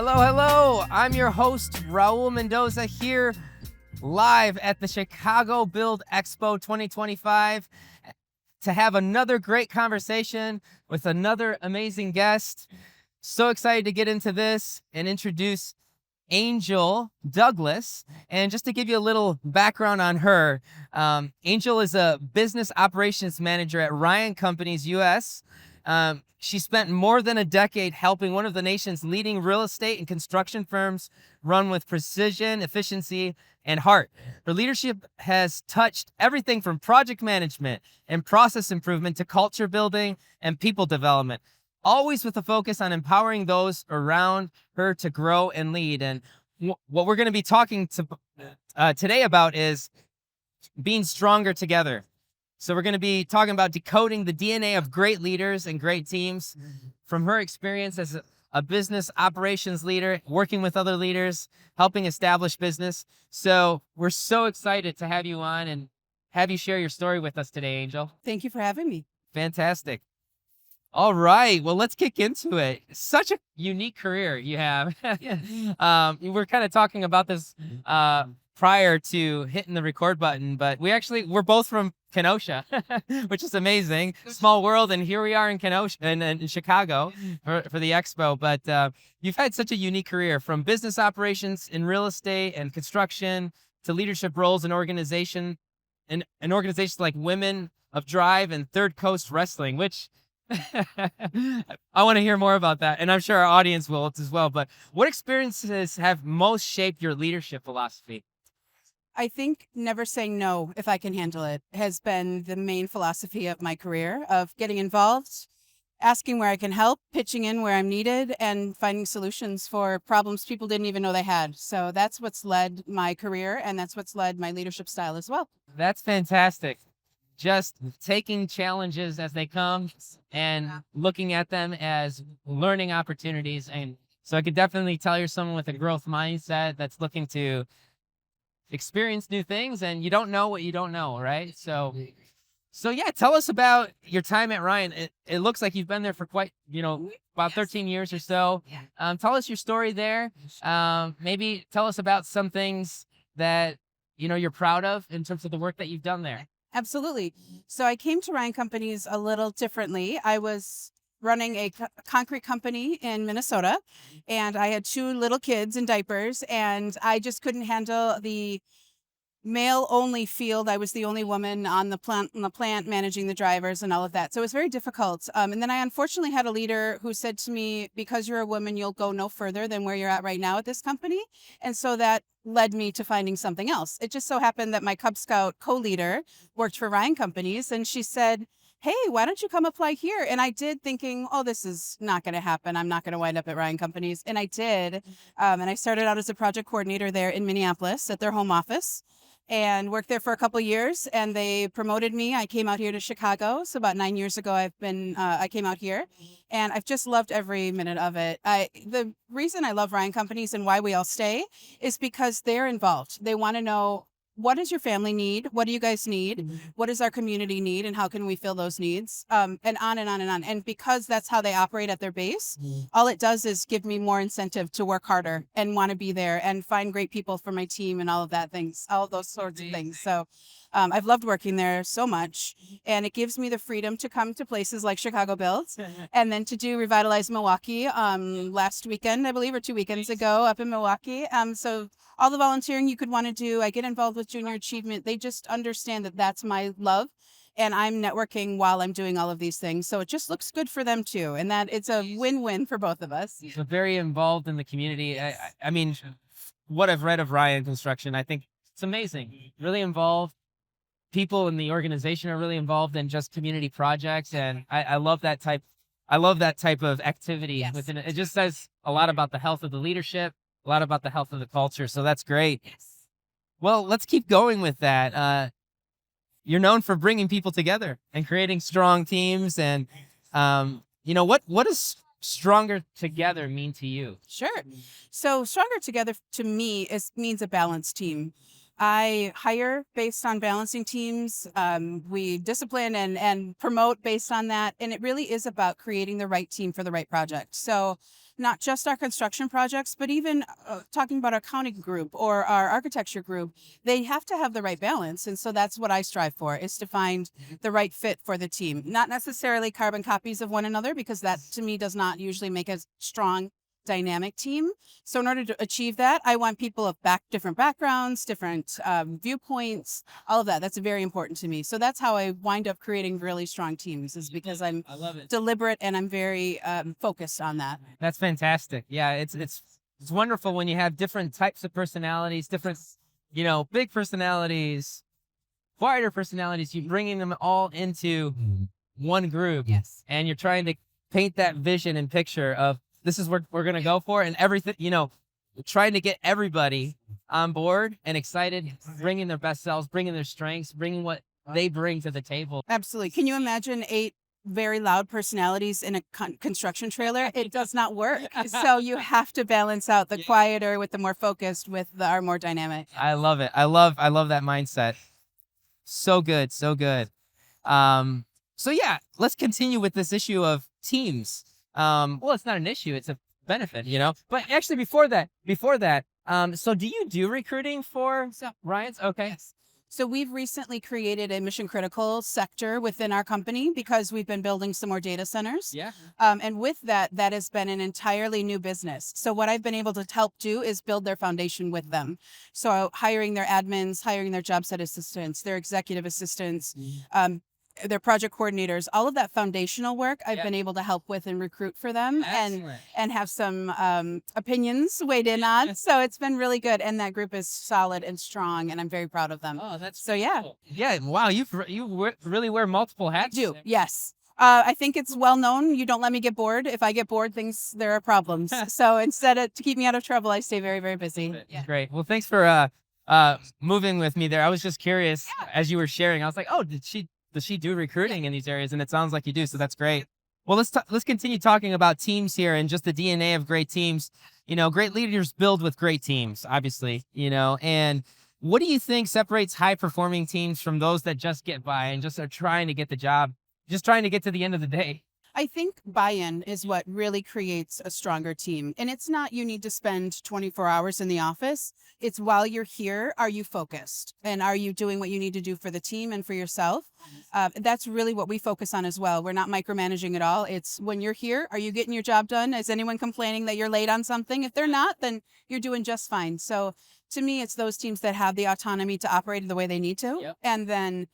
Hello, hello. I'm your host, Raul Mendoza, here live at the Chicago Build Expo 2025 to have another great conversation with another amazing guest. So excited to get into this and introduce Angel Douglas. And just to give you a little background on her, Angel is a business operations manager at Ryan Companies US. She spent more than a decade helping one of the nation's leading real estate and construction firms run with precision, efficiency, and heart. Her leadership has touched everything from project management and process improvement to culture building and people development, always with a focus on empowering those around her to grow and lead. And what we're going to be talking today about is being stronger together. So we're going to be talking about decoding the DNA of great leaders and great teams from her experience as a business operations leader, working with other leaders, helping establish business. So we're so excited to have you on and have you share your story with us today, Angel. Thank you for having me. Fantastic. All right. Well, let's kick into it. Such a unique career you have. We're kind of talking about this prior to hitting the record button, but we're both from Kenosha, which is amazing. Small world, and here we are in Kenosha and in Chicago for the expo. But you've had such a unique career, from business operations in real estate and construction to leadership roles in organizations like Women of Drive and Third Coast Wrestling, which I want to hear more about that, and I'm sure our audience will as well. But what experiences have most shaped your leadership philosophy? I think never saying no if I can handle it has been the main philosophy of my career, of getting involved, asking where I can help, pitching in where I'm needed, and finding solutions for problems people didn't even know they had. So that's what's led my career, and that's what's led my leadership style as well. That's fantastic. Just taking challenges as they come and looking at them as learning opportunities. And so I could definitely tell you're someone with a growth mindset that's looking to experience new things, and you don't know what you don't know, right? So yeah, tell us about your time at Ryan. It looks like you've been there for quite, about 13 years or so. Tell us your story there. Maybe tell us about some things that, you're proud of in terms of the work that you've done there. Absolutely. So I came to Ryan Companies a little differently. I was running a concrete company in Minnesota, and I had 2 little kids in diapers, and I just couldn't handle the male-only field. I was the only woman on the plant managing the drivers and all of that. So it was very difficult. And then I unfortunately had a leader who said to me, because you're a woman, you'll go no further than where you're at right now at this company. And so that led me to finding something else. It just so happened that my Cub Scout co-leader worked for Ryan Companies, and she said, hey, why don't you come apply here? And I did, thinking, oh, this is not going to happen. I'm not going to wind up at Ryan Companies. And I did. And I started out as a project coordinator there in Minneapolis at their home office, and worked there for a couple years, and they promoted me. I came out here to Chicago. So about 9 years ago, I came out here, and I've just loved every minute of it. The reason I love Ryan Companies and why we all stay is because they're involved. They want to know, what does your family need? What do you guys need? What does our community need? And how can we fill those needs? And on and on and on. And because that's how they operate at their base, all it does is give me more incentive to work harder and want to be there and find great people for my team and all of those sorts of things. So I've loved working there so much, and it gives me the freedom to come to places like Chicago Build and then to do Revitalize Milwaukee last weekend, I believe, or 2 weekends ago up in Milwaukee. So all the volunteering you could want to do. I get involved with Junior Achievement. They just understand that that's my love, and I'm networking while I'm doing all of these things. So it just looks good for them too, and that it's a win-win for both of us. So very involved in the community. I mean, what I've read of Ryan Construction, I think it's amazing. Really involved. People in the organization are really involved in just community projects, and I love that type. I love that type of activity within it. It just says a lot about the health of the leadership, a lot about the health of the culture. So that's great. Well, let's keep going with that. You're known for bringing people together and creating strong teams. And, what does stronger together mean to you? Sure. So stronger together to me means a balanced team. I hire based on balancing teams. We discipline and promote based on that. And it really is about creating the right team for the right project. So not just our construction projects, but even talking about our accounting group or our architecture group, they have to have the right balance. And so that's what I strive for, is to find the right fit for the team. Not necessarily carbon copies of one another, because that to me does not usually make a strong dynamic team. So in order to achieve that, I want people of different backgrounds, different viewpoints, all of that. That's very important to me. So that's how I wind up creating really strong teams, is because I love it. deliberate and I'm very focused on that. That's fantastic. Yeah, it's wonderful when you have different types of personalities, different, big personalities, quieter personalities. You're bringing them all into one group. Yes. And you're trying to paint that vision and picture of, this is what we're going to go for, and everything, trying to get everybody on board and excited, bringing their best selves, bringing their strengths, bringing what they bring to the table. Absolutely. Can you imagine 8 very loud personalities in a construction trailer? It does not work. So you have to balance out the quieter with the more focused with our more dynamic. I love it. I love that mindset. So good. So good. So yeah, let's continue with this issue of teams. Well, it's not an issue, it's a benefit, but actually before that, so do you do recruiting for Ryan's? Okay. Yes. So we've recently created a mission critical sector within our company because we've been building some more data centers. Yeah. And with that has been an entirely new business. So what I've been able to help do is build their foundation with them. So hiring their admins, hiring their job site assistants, their executive assistants, their project coordinators, all of that foundational work I've been able to help with and recruit for them. Excellent. and have some opinions weighed in on. So it's been really good. And that group is solid and strong, and I'm very proud of them. Oh, that's so yeah. Cool. Yeah. Wow. You really wear multiple hats. I do. Yes. I think it's well known. You don't let me get bored. If I get bored, there are problems. So instead of to keep me out of trouble, I stay very, very busy. Yeah. Great. Well, thanks for moving with me there. I was just curious as you were sharing. I was like, oh, does she do recruiting in these areas? And it sounds like you do, so that's great. Well, let's continue talking about teams here and just the DNA of great teams. Great leaders build with great teams, obviously, and what do you think separates high-performing teams from those that just get by and just are trying to get the job, just trying to get to the end of the day? I think buy-in is what really creates a stronger team. And it's not you need to spend 24 hours in the office. It's while you're here, are you focused? And are you doing what you need to do for the team and for yourself? That's really what we focus on as well. We're not micromanaging at all. It's when you're here, are you getting your job done? Is anyone complaining that you're late on something? If they're not, then you're doing just fine. So to me, it's those teams that have the autonomy to operate the way they need to. And then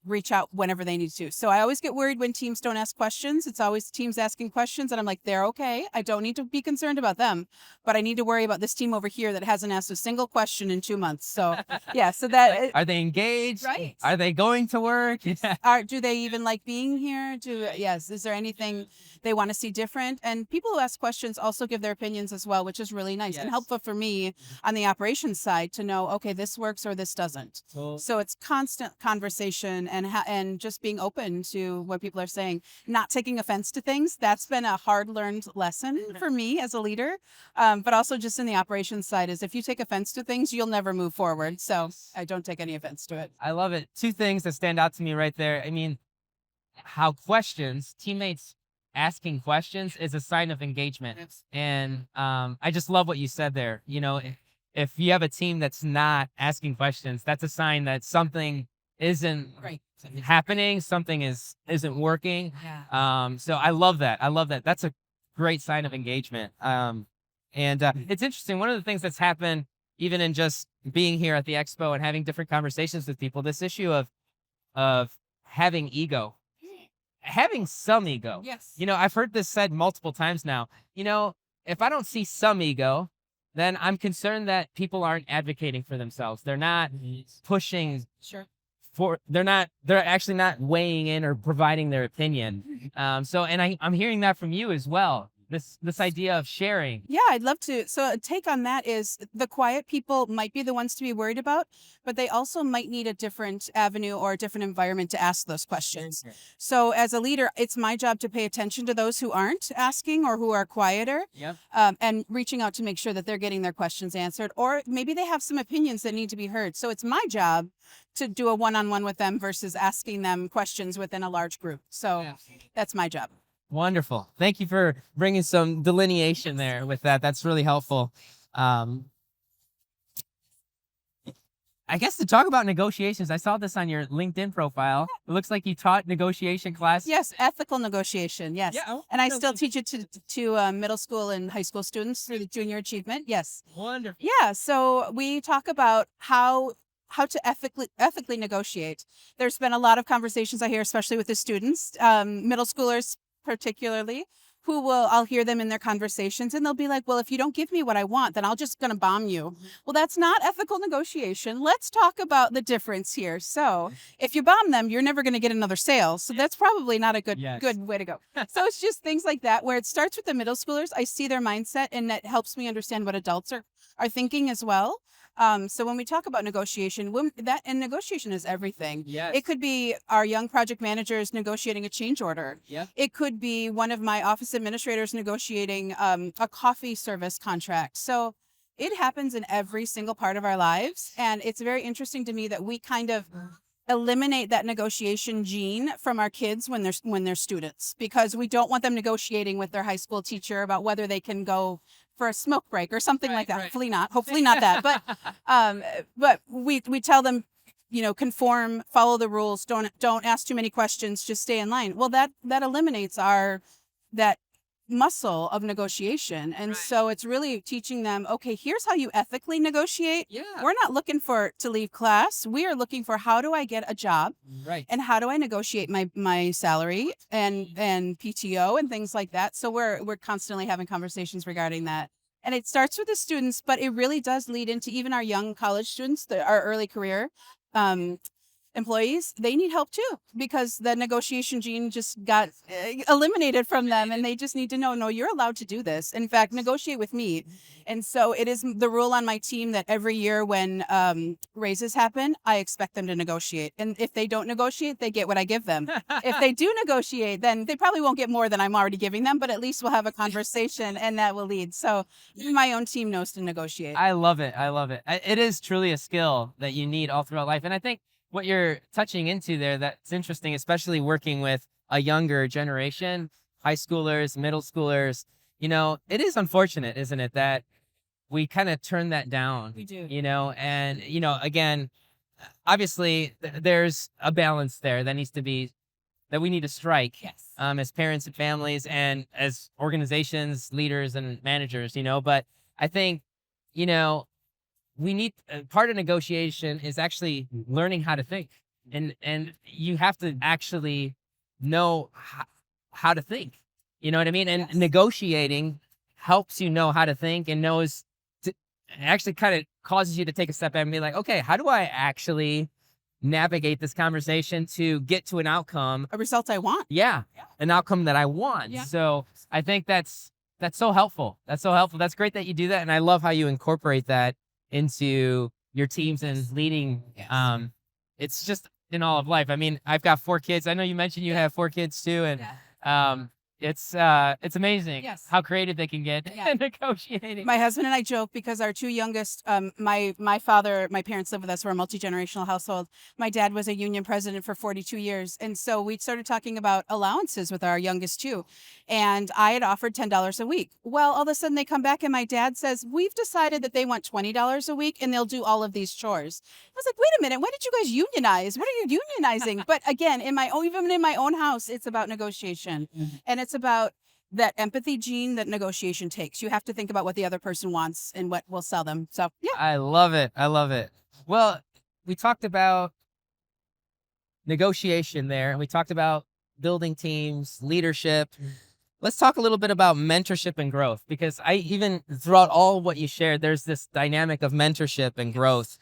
reach out whenever they need to. So I always get worried when teams don't ask questions. It's always teams asking questions, and I'm like, they're okay. I don't need to be concerned about them, but I need to worry about this team over here that hasn't asked a single question in 2 months. So yeah, so that are they engaged? Right. Are they going to work? Do they even like being here? Is there anything they want to see different? And people who ask questions also give their opinions as well, which is really nice and helpful for me on the operations side to know, okay, this works or this doesn't. Cool. So it's constant conversation and just being open to what people are saying, not taking offense to things. That's been a hard learned lesson for me as a leader. But also just in the operations side is if you take offense to things, you'll never move forward. So I don't take any offense to it. I love it. 2 things that stand out to me right there. I mean, how teammates asking questions is a sign of engagement. And I just love what you said there. If you have a team that's not asking questions, that's a sign that something isn't happening, something isn't working. So I love that. That's a great sign of engagement. And it's interesting. One of the things that's happened even in just being here at the expo and having different conversations with people, this issue of having ego, having some ego. Yes. I've heard this said multiple times now. If I don't see some ego, then I'm concerned that people aren't advocating for themselves. They're not pushing. Sure. They're actually not weighing in or providing their opinion. And I'm hearing that from you as well. this idea of sharing. Yeah, I'd love to. So a take on that is the quiet people might be the ones to be worried about, but they also might need a different avenue or a different environment to ask those questions. So as a leader, it's my job to pay attention to those who aren't asking or who are quieter, Yep. and reaching out to make sure that they're getting their questions answered, or maybe they have some opinions that need to be heard. So it's my job to do a one-on-one with them versus asking them questions within a large group. So that's my job. Wonderful. Thank you for bringing some delineation there with that. That's really helpful. I guess to talk about negotiations, I saw this on your LinkedIn profile. It looks like you taught negotiation class. Yes, ethical negotiation. Yes. Yeah. And I still teach it to middle school and high school students through the junior achievement. Yes. Wonderful. Yeah. So we talk about how to ethically negotiate. There's been a lot of conversations I hear, especially with the students, middle schoolers particularly, I'll hear them in their conversations and they'll be like, well, if you don't give me what I want, then I'll just gonna bomb you. Well, that's not ethical negotiation. Let's talk about the difference here. So if you bomb them, you're never gonna get another sale. So that's probably not a good way to go. So it's just things like that where it starts with the middle schoolers. I see their mindset and that helps me understand what adults are thinking as well. So when we talk about negotiation, negotiation is everything. Yes. It could be our young project managers negotiating a change order. Yeah. It could be one of my office administrators negotiating a coffee service contract. So it happens in every single part of our lives. And it's very interesting to me that we kind of eliminate that negotiation gene from our kids when they're students, because we don't want them negotiating with their high school teacher about whether they can go for a smoke break or something like that. Right. Hopefully not that. But we tell them, conform, follow the rules, don't ask too many questions, just stay in line. Well, that eliminates that muscle of negotiation. And so it's really teaching them, okay, here's how you ethically negotiate. Yeah. We're not looking to leave class. We are looking for how do I get a job? Right. And how do I negotiate my salary and PTO and things like that. So we're constantly having conversations regarding that. And it starts with the students, but it really does lead into even our young college students, our early career employees. They need help too, because the negotiation gene just got eliminated from them, and they just need to know, no, you're allowed to do this. In fact, negotiate with me. And so it is the rule on my team that every year when raises happen, I expect them to negotiate. And if they don't negotiate, they get what I give them. If they do negotiate, then they probably won't get more than I'm already giving them, but at least we'll have a conversation and that will lead. So my own team knows to negotiate. I love it. I love it. It is truly a skill that you need all throughout life. And I think what you're touching into there, that's interesting, especially working with a younger generation, high schoolers, middle schoolers. It is unfortunate, isn't it, that we kind of turn that down. We do. And, again, obviously there's a balance there that we need to strike. Yes. As parents and families and as organizations, leaders and managers, but I think, we need part of negotiation is actually learning how to think, and you have to actually know how to think. You know what I mean? And negotiating helps you know how to think, and actually kind of causes you to take a step back and be like, okay, how do I actually navigate this conversation to get to an outcome, a result I want? Yeah. An outcome that I want. Yeah. So I think that's so helpful. That's so helpful. That's great that you do that, and I love how you incorporate that into your teams and leading. Yes. It's just in all of life. I mean, I've got 4 kids. I know you mentioned you have 4 kids too, and it's amazing how creative they can get in negotiating. My husband and I joke because our 2 youngest, my parents live with us. We're a multi-generational household. My dad was a union president for 42 years. And so we started talking about allowances with our youngest 2. And I had offered $10 a week. Well, all of a sudden they come back and my dad says, we've decided that they want $20 a week and they'll do all of these chores. I was like, wait a minute, when did you guys unionize? What are you unionizing? But again, even in my own house, it's about negotiation. And it's about that empathy gene that negotiation takes. You have to think about what the other person wants and what will sell them. So, yeah. I love it. I love it. Well, we talked about negotiation there, and we talked about building teams, leadership. Let's talk a little bit about mentorship and growth, because even throughout all what you shared, there's this dynamic of mentorship and growth.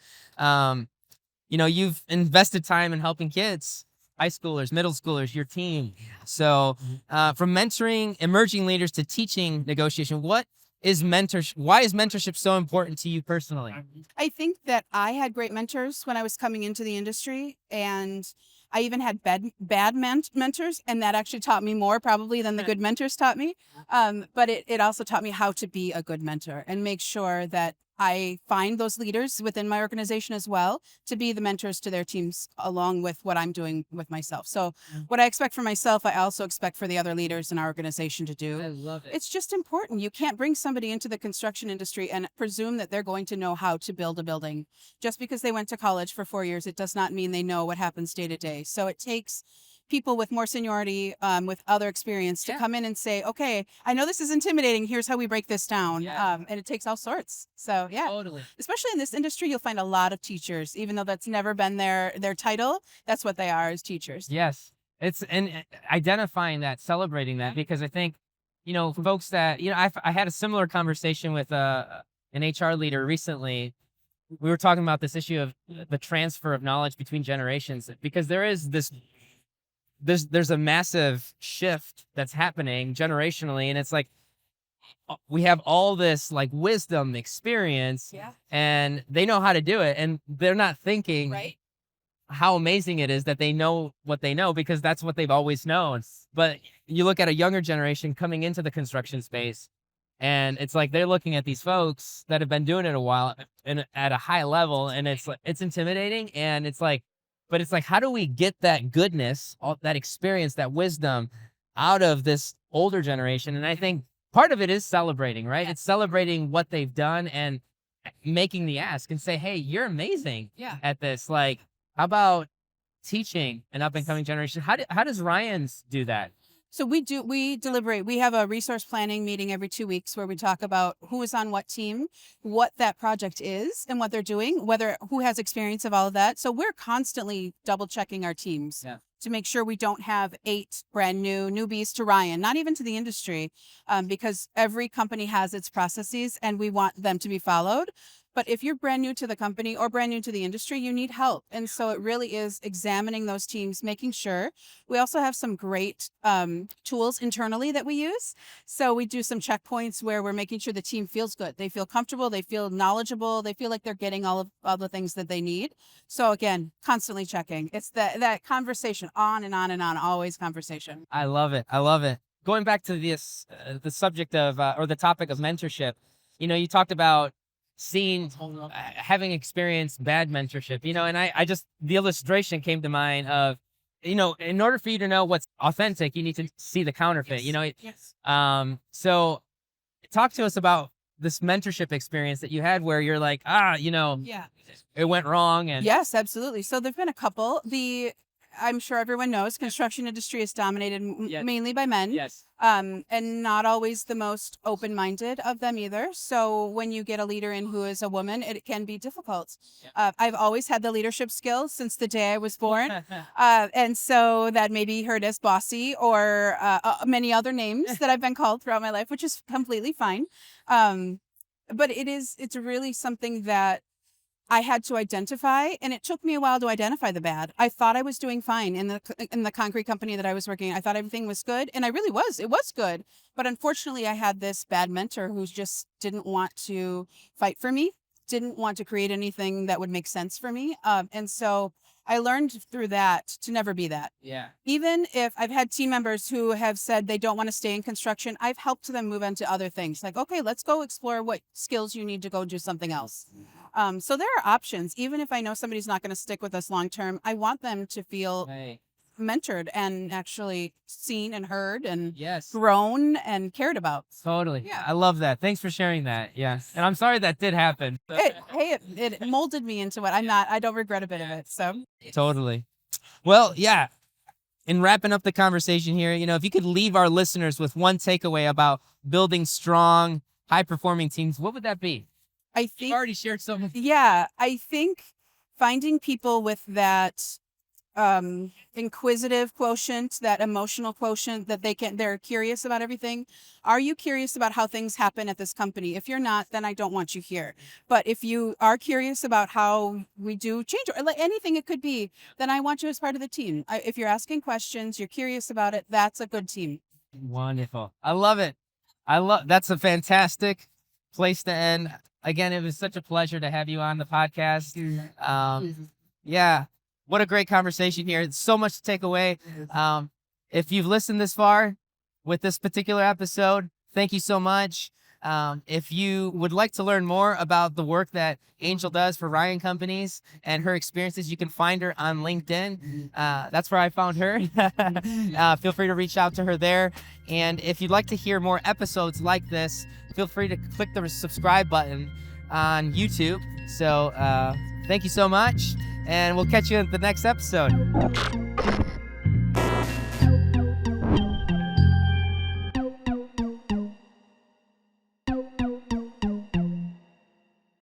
You've invested time in helping kids. high schoolers, middle schoolers, your team. So from mentoring emerging leaders to teaching negotiation, why is mentorship so important to you personally? I think that I had great mentors when I was coming into the industry, and I even had bad mentors, and that actually taught me more probably than the good mentors taught me. But it also taught me how to be a good mentor and make sure that I find those leaders within my organization as well to be the mentors to their teams along with what I'm doing with myself. So what I expect for myself, I also expect for the other leaders in our organization to do. I love it. It's just important. You can't bring somebody into the construction industry and presume that they're going to know how to build a building. Just because they went to college for 4 years, it does not mean they know what happens day to day. So it takes people with more seniority, with other experience to come in and say, okay, I know this is intimidating. Here's how we break this down. And it takes all sorts. So yeah, Totally. especially in this industry, you'll find a lot of teachers, even though that's never been their title. That's what they are, as teachers. Yes. And identifying that, celebrating that, because I think, folks that, I had a similar conversation with an HR leader recently. We were talking about this issue of the transfer of knowledge between generations, because there's a massive shift that's happening generationally, and it's like we have all this like wisdom, experience, and they know how to do it, and they're not thinking how amazing it is that they know what they know, because that's what they've always known. But you look at a younger generation coming into the construction space, and it's like they're looking at these folks that have been doing it a while and at a high level, and it's intimidating, and it's like, but it's like, how do we get that goodness, all that experience, that wisdom out of this older generation? And I think part of it is celebrating, right? It's celebrating what they've done and making the ask and say, hey, you're amazing at this. Like, how about teaching an up and coming generation? How does Ryan's do that? So we deliberate. We have a resource planning meeting every 2 weeks where we talk about who is on what team, what that project is and what they're doing, who has experience of all of that. So we're constantly double checking our teams to make sure we don't have 8 brand new newbies to Ryan, not even to the industry, because every company has its processes and we want them to be followed. But if you're brand new to the company or brand new to the industry, you need help. And so it really is examining those teams, making sure. We also have some great tools internally that we use. So we do some checkpoints where we're making sure the team feels good. They feel comfortable. They feel knowledgeable. They feel like they're getting all the things that they need. So again, constantly checking. It's that conversation on and on and on, always conversation. I love it. I love it. Going back to this, the subject of, or the topic of mentorship, you talked about having experienced bad mentorship, and I just, the illustration came to mind of, in order for you to know what's authentic, you need to see the counterfeit, so talk to us about this mentorship experience that you had where you're like, it went wrong. And yes, absolutely. So there've been a couple. I'm sure everyone knows construction industry is dominated mainly by men. Yes. And not always the most open-minded of them either. So when you get a leader in who is a woman, it can be difficult. I've always had the leadership skills since the day I was born. And so that may be heard as bossy or many other names that I've been called throughout my life, which is completely fine. But it's really something that I had to identify, and it took me a while to identify the bad. I thought I was doing fine in the concrete company that I was working in. I thought everything was good, and I really was. It was good. But unfortunately, I had this bad mentor who just didn't want to fight for me, didn't want to create anything that would make sense for me. And so I learned through that to never be that. Yeah. Even if I've had team members who have said they don't want to stay in construction, I've helped them move into other things. Like, okay, let's go explore what skills you need to go do something else. So there are options. Even if I know somebody's not going to stick with us long term, I want them to feel mentored and actually seen and heard and grown and cared about. Totally. Yeah. I love that. Thanks for sharing that. Yes. And I'm sorry that did happen. It molded me into what I don't regret a bit of it. So totally. Well, yeah. In wrapping up the conversation here, if you could leave our listeners with one takeaway about building strong, high-performing teams, what would that be? I think you've already shared some. Yeah, I think finding people with that inquisitive quotient, that emotional quotient, that they're curious about everything. Are you curious about how things happen at this company? If you're not, then I don't want you here. But if you are curious about how we do change, or like anything it could be, then I want you as part of the team. If you're asking questions, you're curious about it, that's a good team. Wonderful. I love it. That's a fantastic place to end. Again, it was such a pleasure to have you on the podcast. Yeah, what a great conversation here. It's so much to take away. If you've listened this far with this particular episode, thank you so much. If you would like to learn more about the work that Angel does for Ryan Companies and her experiences, you can find her on LinkedIn. That's where I found her. Feel free to reach out to her there. And if you'd like to hear more episodes like this, feel free to click the subscribe button on YouTube. So thank you so much, and we'll catch you at the next episode.